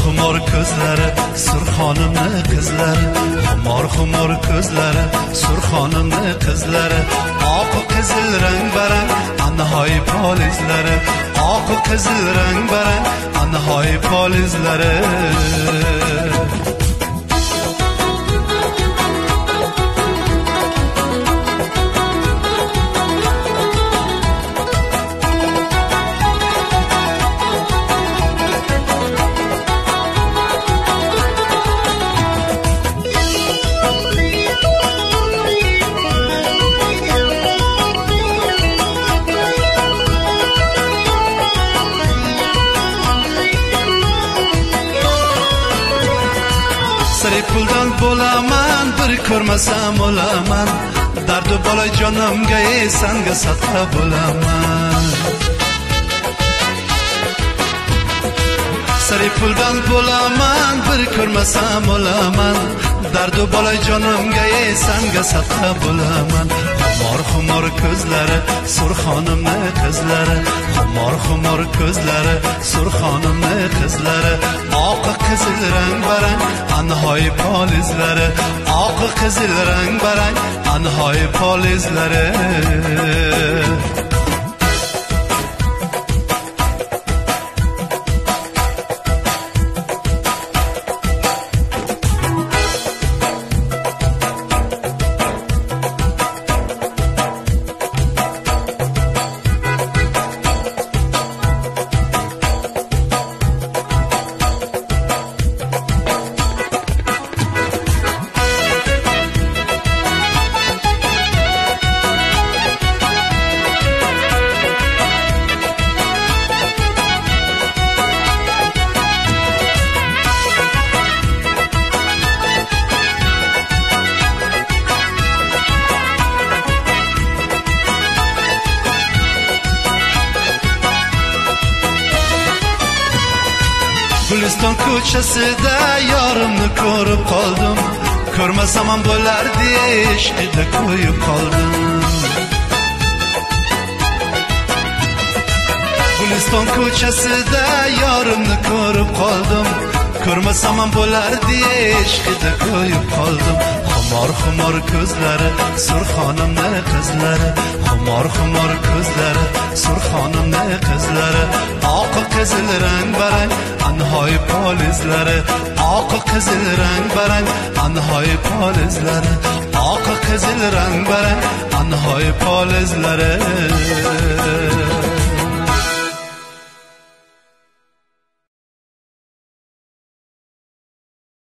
xumor ko'zlari Surxonimni qizlari, xumor ko'zlari Surxonimni qizlari, oq qizil rang barang anhoy polizlari, oq qizil rang barang anhoy polizlari. Sari puldan bo'laman, bir ko'rmasam o'laman, dardu bola jonimga sanga sadqa bo'laman. Sari puldan bo'laman, bir ko'rmasam o'laman, dardu bola jonimga sanga sadqa bo'laman. Xumor ko'zlari Surxonimni qizlari, xumor ko'zlari Surxonimni qizlari, oq qizil rang barang anhoy polizlari, oq qizil rang barang anhoy polizlari. Guliston ko'chasida yorimni ko'rib qoldim, ko'rmasam ham bo'lardi ishqida qo'yib qoldim. Guliston ko'chasida yorimni ko'rib qoldim, ko'rmasam ham bo'lardi ishqida qo'yib qoldim. Xumor ko'zlari Surxonimni qizlari, xumor ko'zlari Surxonimni qizlari, oq qizil rang barang anhoy polizlari, oq qizil rang barang anhoy polizlari, oq qizil rang barang anhoy polizlari.